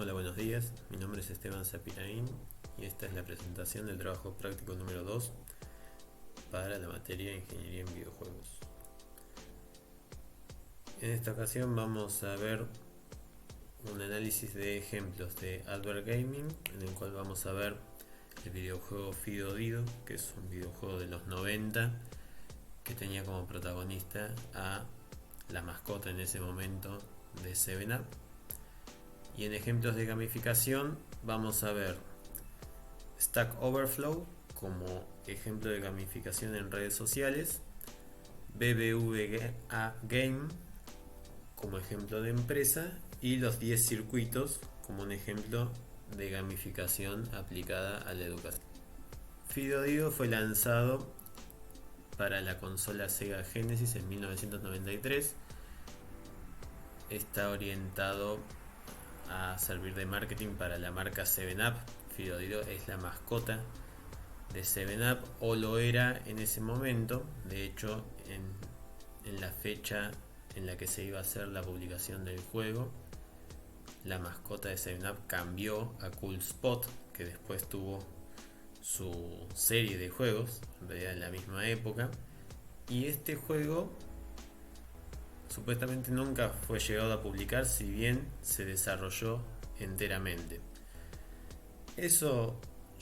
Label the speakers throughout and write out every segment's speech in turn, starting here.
Speaker 1: Hola, buenos días. Mi nombre es Esteban Sapiraín y esta es la presentación del trabajo práctico número 2 para la materia de Ingeniería en Videojuegos. En esta ocasión vamos a ver un análisis de ejemplos de Advert Gaming, en el cual vamos a ver el videojuego Fido Dido, que es un videojuego de los 90 que tenía como protagonista a la mascota en ese momento de 7up. Y en ejemplos de gamificación vamos a ver Stack Overflow como ejemplo de gamificación en redes sociales, BBVA Game como ejemplo de empresa y los 10 circuitos como un ejemplo de gamificación aplicada a la educación. Fido Dido fue lanzado para la consola Sega Genesis en 1993. Está orientado a servir de marketing para la marca 7up. Fido Dido es la mascota de 7up, o lo era en ese momento. De hecho, en la fecha en la que se iba a hacer la publicación del juego, la mascota de 7up cambió a Cool Spot, que después tuvo su serie de juegos, en realidad en la misma época. Y este juego supuestamente nunca fue llegado a publicar, si bien se desarrolló enteramente. Eso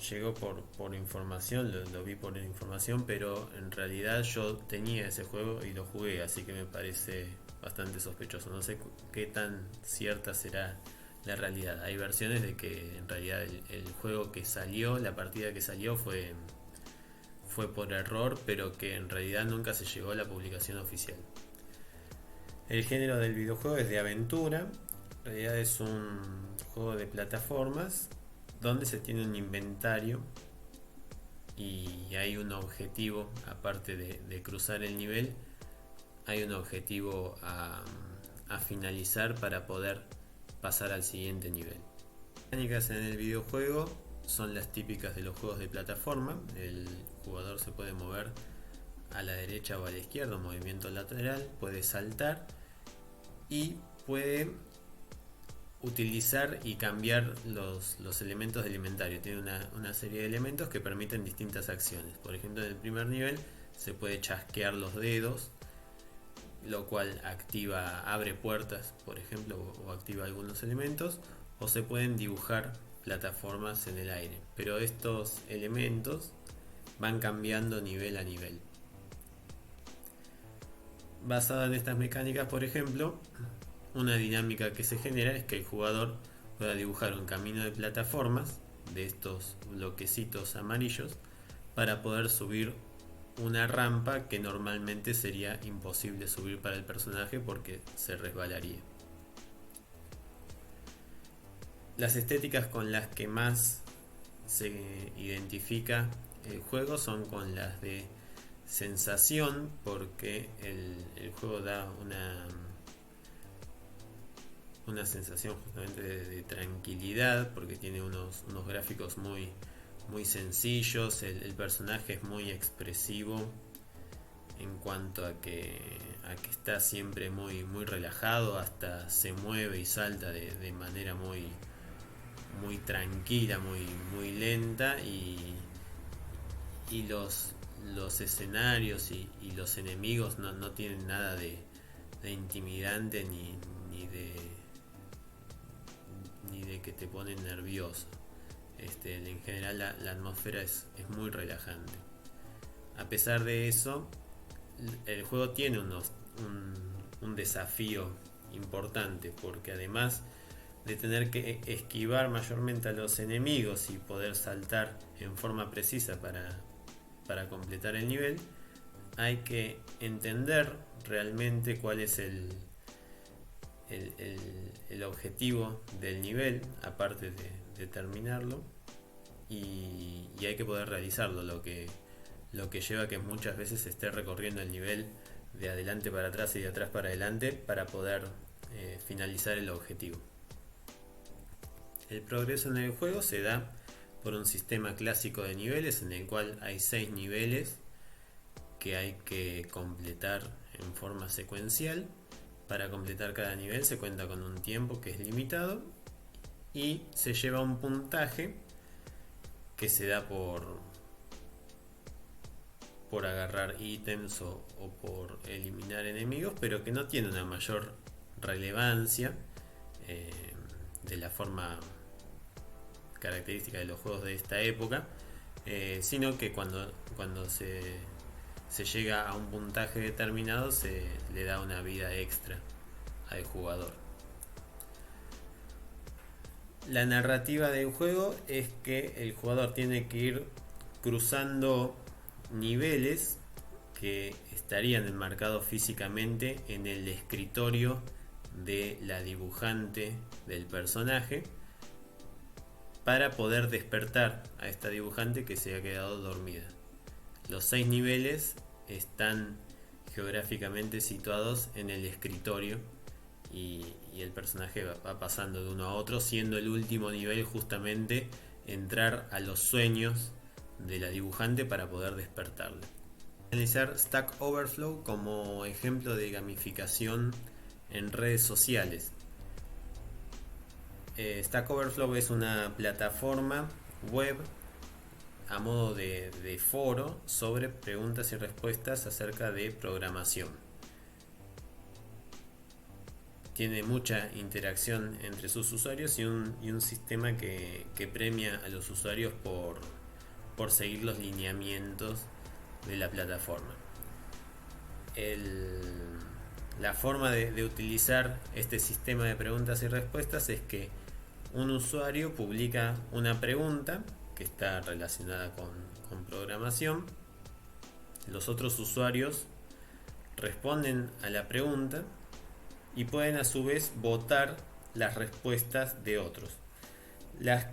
Speaker 1: llegó por información, lo vi por información, pero en realidad yo tenía ese juego y lo jugué, así que me parece bastante sospechoso. No sé qué tan cierta será la realidad. Hay versiones de que en realidad el juego que salió, la partida que salió fue por error, pero que en realidad nunca se llegó a la publicación oficial. El género del videojuego es de aventura. En realidad es un juego de plataformas donde se tiene un inventario y hay un objetivo, aparte de cruzar el nivel, hay un objetivo a finalizar para poder pasar al siguiente nivel. Las mecánicas en el videojuego son las típicas de los juegos de plataforma. El jugador se puede mover a la derecha o a la izquierda, un movimiento lateral, puede saltar y puede utilizar y cambiar los elementos del inventario. Tiene una serie de elementos que permiten distintas acciones. Por ejemplo, en el primer nivel se puede chasquear los dedos, lo cual abre puertas, por ejemplo, o activa algunos elementos, o se pueden dibujar plataformas en el aire. Pero estos elementos van cambiando nivel a nivel. Basada en estas mecánicas, por ejemplo, una dinámica que se genera es que el jugador pueda dibujar un camino de plataformas de estos bloquecitos amarillos para poder subir una rampa que normalmente sería imposible subir para el personaje porque se resbalaría. Las estéticas con las que más se identifica el juego son con las de sensación, porque el juego da una sensación justamente de tranquilidad, porque tiene unos gráficos muy sencillos. El personaje es muy expresivo en cuanto a que está siempre muy relajado, hasta se mueve y salta de manera muy tranquila, muy lenta, y los escenarios y los enemigos no tienen nada de intimidante ni de que te ponen nervioso. En general la atmósfera es muy relajante. A pesar de eso, el juego tiene un desafío importante, porque además de tener que esquivar mayormente a los enemigos y poder saltar en forma precisa para completar el nivel, hay que entender realmente cuál es el objetivo del nivel, aparte de terminarlo, y hay que poder realizarlo, lo que lleva a que muchas veces se esté recorriendo el nivel de adelante para atrás y de atrás para adelante para poder finalizar el objetivo. El progreso en el juego se da por un sistema clásico de niveles en el cual hay 6 niveles que hay que completar en forma secuencial. Para completar cada nivel se cuenta con un tiempo que es limitado y se lleva un puntaje que se da por agarrar ítems o por eliminar enemigos, pero que no tiene una mayor relevancia eh, de la forma característica de los juegos de esta época, sino que cuando se llega a un puntaje determinado se le da una vida extra al jugador. La narrativa del juego es que el jugador tiene que ir cruzando niveles que estarían enmarcados físicamente en el escritorio de la dibujante del personaje para poder despertar a esta dibujante que se ha quedado dormida. Los 6 niveles están geográficamente situados en el escritorio y el personaje va pasando de uno a otro, siendo el último nivel justamente entrar a los sueños de la dibujante para poder despertarla. Analizar Stack Overflow como ejemplo de gamificación en redes sociales. Stack Overflow es una plataforma web a modo de foro sobre preguntas y respuestas acerca de programación. Tiene mucha interacción entre sus usuarios y un sistema que premia a los usuarios por seguir los lineamientos de la plataforma. La forma de utilizar este sistema de preguntas y respuestas es que un usuario publica una pregunta que está relacionada con programación. Los otros usuarios responden a la pregunta y pueden a su vez votar las respuestas de otros. Las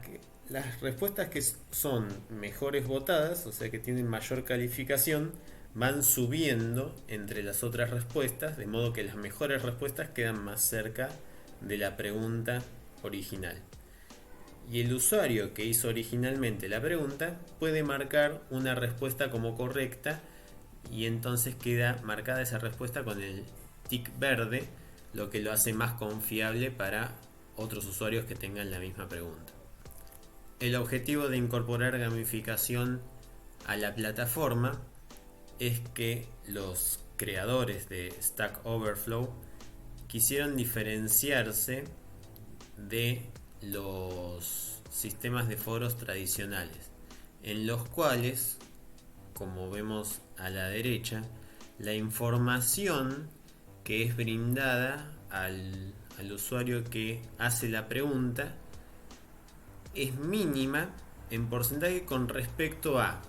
Speaker 1: respuestas que son mejores votadas, o sea que tienen mayor calificación, van subiendo entre las otras respuestas, de modo que las mejores respuestas quedan más cerca de la pregunta original. Y el usuario que hizo originalmente la pregunta puede marcar una respuesta como correcta y entonces queda marcada esa respuesta con el tic verde, lo que lo hace más confiable para otros usuarios que tengan la misma pregunta. El objetivo de incorporar gamificación a la plataforma es que los creadores de Stack Overflow quisieron diferenciarse de los sistemas de foros tradicionales, en los cuales, como vemos a la derecha, la información que es brindada al usuario que hace la pregunta es mínima en porcentaje con respecto a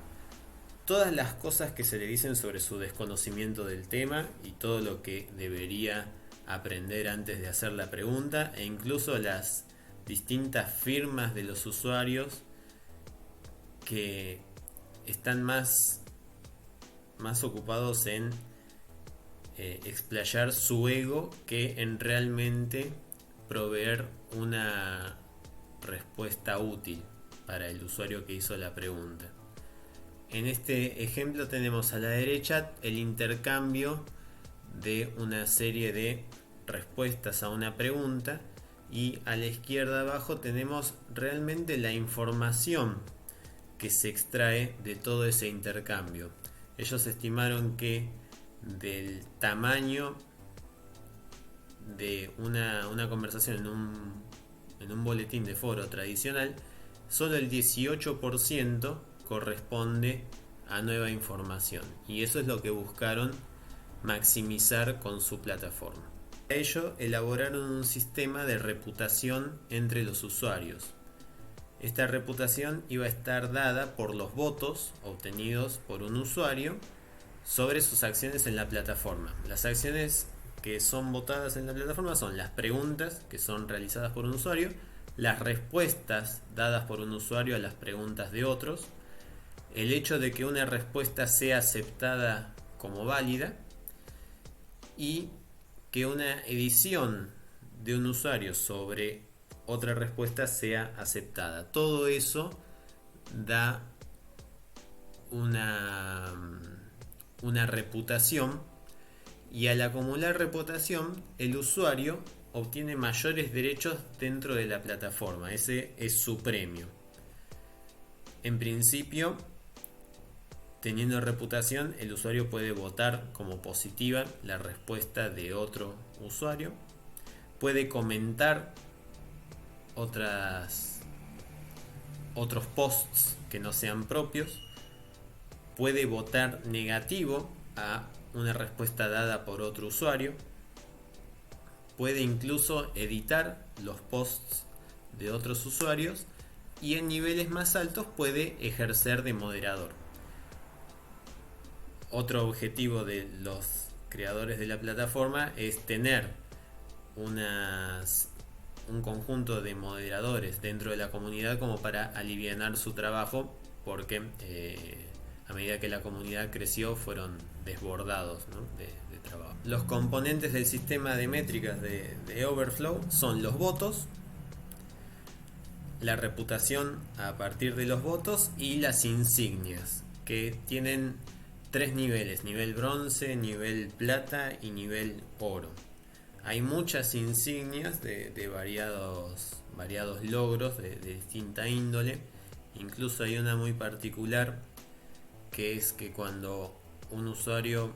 Speaker 1: todas las cosas que se le dicen sobre su desconocimiento del tema y todo lo que debería aprender antes de hacer la pregunta, e incluso las distintas firmas de los usuarios que están más ocupados en explayar su ego que en realmente proveer una respuesta útil para el usuario que hizo la pregunta. En este ejemplo tenemos a la derecha el intercambio de una serie de respuestas a una pregunta y a la izquierda abajo tenemos realmente la información que se extrae de todo ese intercambio. Ellos estimaron que del tamaño de una conversación en un boletín de foro tradicional, solo el 18% corresponde a nueva información, y eso es lo que buscaron maximizar con su plataforma. Para ello elaboraron un sistema de reputación entre los usuarios. Esta reputación iba a estar dada por los votos obtenidos por un usuario sobre sus acciones en la plataforma. Las acciones que son votadas en la plataforma son las preguntas que son realizadas por un usuario, las respuestas dadas por un usuario a las preguntas de otros, el hecho de que una respuesta sea aceptada como válida y que una edición de un usuario sobre otra respuesta sea aceptada. Todo eso da una reputación, y al acumular reputación el usuario obtiene mayores derechos dentro de la plataforma. Ese es su premio. En principio, teniendo reputación, el usuario puede votar como positiva la respuesta de otro usuario, puede comentar otros posts que no sean propios, puede votar negativo a una respuesta dada por otro usuario, puede incluso editar los posts de otros usuarios y en niveles más altos puede ejercer de moderador. Otro objetivo de los creadores de la plataforma es tener un conjunto de moderadores dentro de la comunidad como para alivianar su trabajo, porque a medida que la comunidad creció fueron desbordados, ¿no? de trabajo. Los componentes del sistema de métricas de Overflow son los votos, la reputación a partir de los votos y las insignias, que tienen 3 niveles: nivel bronce, nivel plata y nivel oro. Hay muchas insignias de variados logros de distinta índole. Incluso hay una muy particular, que es que cuando un usuario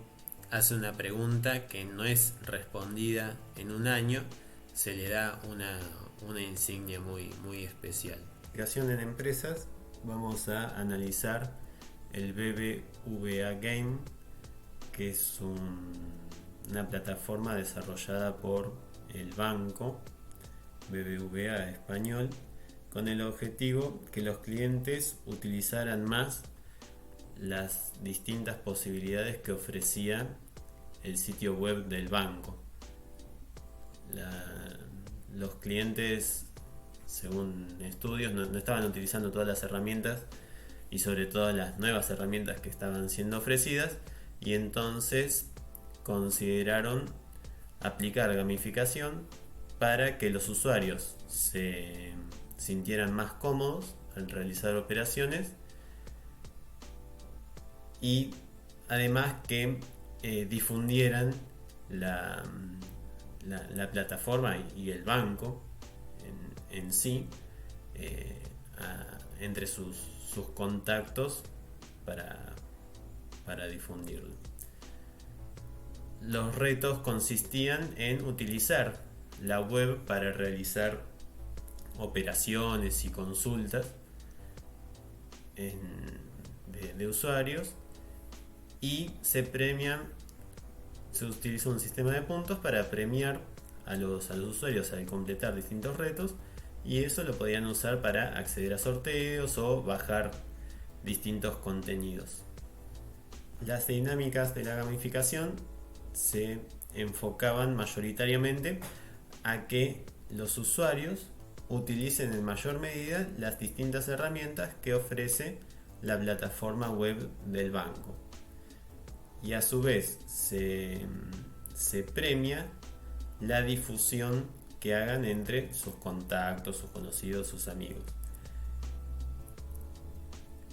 Speaker 1: hace una pregunta que no es respondida en un año, se le da una insignia muy especial. En empresas, vamos a analizar el BBVA Game, que es una plataforma desarrollada por el banco BBVA español, con el objetivo que los clientes utilizaran más las distintas posibilidades que ofrecía el sitio web del banco. Los clientes, según estudios, no estaban utilizando todas las herramientas y sobre todo las nuevas herramientas que estaban siendo ofrecidas, y entonces consideraron aplicar gamificación para que los usuarios se sintieran más cómodos al realizar operaciones y además que difundieran la plataforma y el banco en sí entre sus contactos para difundirlo. Los retos consistían en utilizar la web para realizar operaciones y consultas de usuarios, y se utiliza un sistema de puntos para premiar a los usuarios al completar distintos retos, y eso lo podían usar para acceder a sorteos o bajar distintos contenidos. Las dinámicas de la gamificación se enfocaban mayoritariamente a que los usuarios utilicen en mayor medida las distintas herramientas que ofrece la plataforma web del banco, y a su vez se premia la difusión que hagan entre sus contactos, sus conocidos, sus amigos.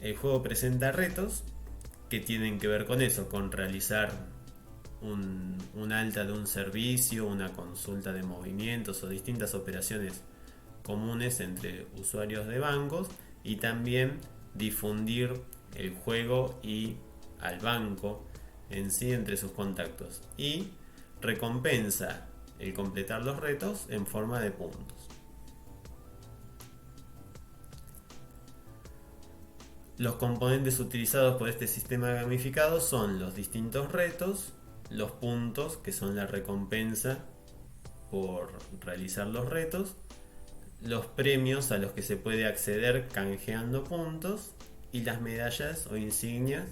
Speaker 1: El juego presenta retos que tienen que ver con eso, con realizar un alta de un servicio, una consulta de movimientos o distintas operaciones comunes entre usuarios de bancos, y también difundir el juego y al banco en sí entre sus contactos, y recompensa el completar los retos en forma de puntos. Los componentes utilizados por este sistema gamificado son los distintos retos, los puntos, que son la recompensa por realizar los retos, los premios a los que se puede acceder canjeando puntos, y las medallas o insignias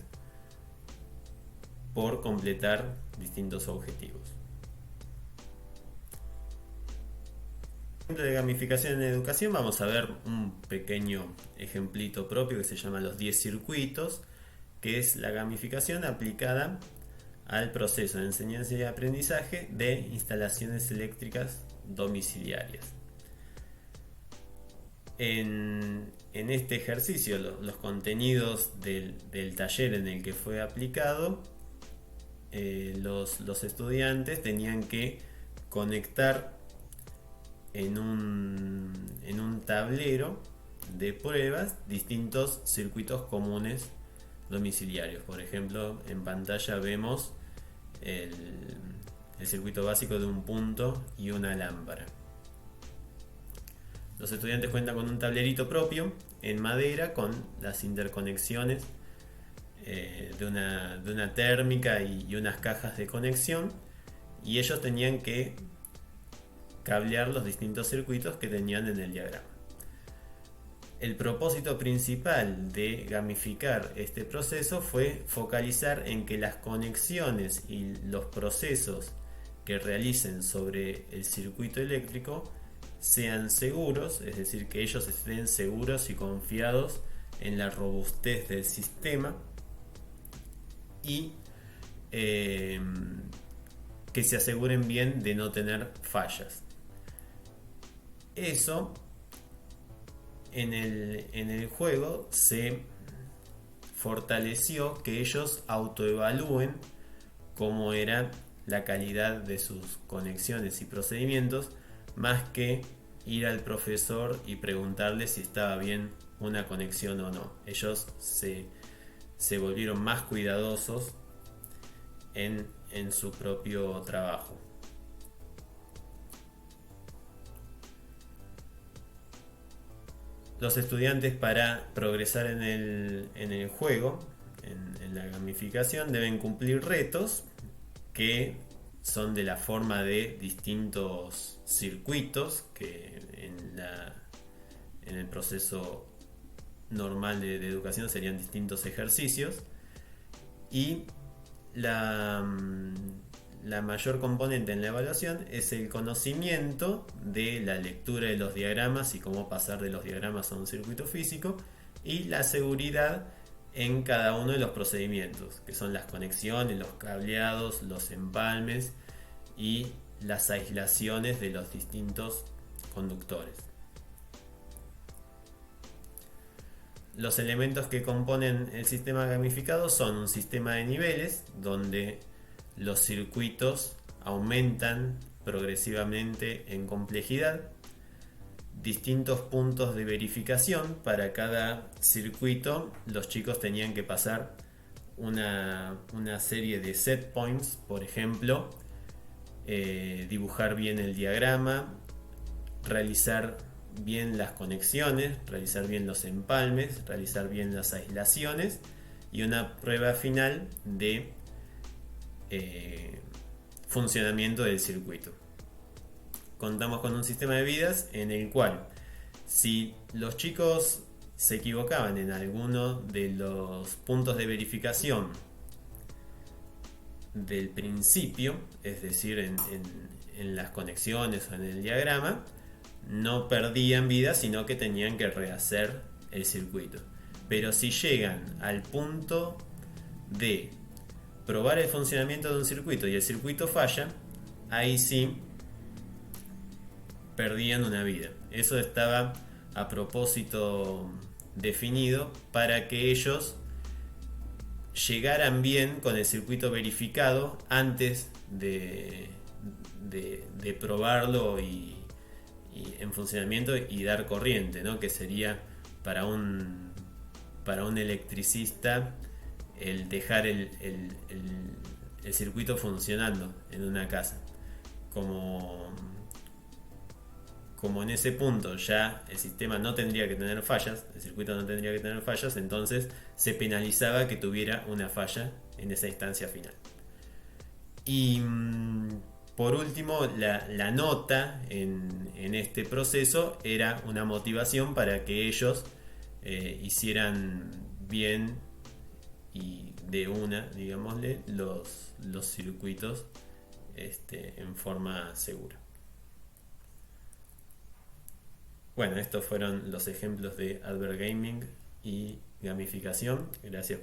Speaker 1: por completar distintos objetivos. De gamificación en educación, vamos a ver un pequeño ejemplito propio que se llama los 10 circuitos, que es la gamificación aplicada al proceso de enseñanza y aprendizaje de instalaciones eléctricas domiciliarias. En este ejercicio, los contenidos del taller en el que fue aplicado, los estudiantes tenían que conectar en un tablero de pruebas distintos circuitos comunes domiciliarios. Por ejemplo, en pantalla vemos el, el circuito básico de un punto y una lámpara. Los estudiantes cuentan con un tablerito propio en madera con las interconexiones de una térmica y unas cajas de conexión, y ellos tenían que cablear los distintos circuitos que tenían en el diagrama. El propósito principal de gamificar este proceso fue focalizar en que las conexiones y los procesos que realicen sobre el circuito eléctrico sean seguros, es decir, que ellos estén seguros y confiados en la robustez del sistema, y que se aseguren bien de no tener fallas. Eso en el juego se fortaleció que ellos autoevalúen cómo era la calidad de sus conexiones y procedimientos, más que ir al profesor y preguntarle si estaba bien una conexión o no. Ellos se volvieron más cuidadosos en su propio trabajo. Los estudiantes, para progresar en el juego, en la gamificación, deben cumplir retos que son de la forma de distintos circuitos que en el proceso normal de educación serían distintos ejercicios, y la mayor componente en la evaluación es el conocimiento de la lectura de los diagramas y cómo pasar de los diagramas a un circuito físico, y la seguridad en cada uno de los procedimientos, que son las conexiones, los cableados, los empalmes y las aislaciones de los distintos conductores. Los elementos que componen el sistema gamificado son un sistema de niveles donde los circuitos aumentan progresivamente en complejidad, distintos puntos de verificación. Para cada circuito los chicos tenían que pasar una serie de set points, por ejemplo, dibujar bien el diagrama, realizar bien las conexiones, realizar bien los empalmes, realizar bien las aislaciones, y una prueba final de funcionamiento del circuito. Contamos con un sistema de vidas en el cual, si los chicos se equivocaban en alguno de los puntos de verificación del principio, es decir, en las conexiones o en el diagrama, no perdían vida, sino que tenían que rehacer el circuito. Pero si llegan al punto de probar el funcionamiento de un circuito y el circuito falla, ahí sí perdían una vida. Eso estaba a propósito definido para que ellos llegaran bien con el circuito verificado antes de probarlo y en funcionamiento y dar corriente, ¿no? Que sería para un electricista el dejar el circuito funcionando en una casa. Como en ese punto ya el sistema no tendría que tener fallas, el circuito no tendría que tener fallas, entonces se penalizaba que tuviera una falla en esa instancia final. Y por último, la nota en este proceso era una motivación para que ellos hicieran bien y de una, digámosle, los circuitos en forma segura. Bueno, estos fueron los ejemplos de Advergaming y gamificación. Gracias.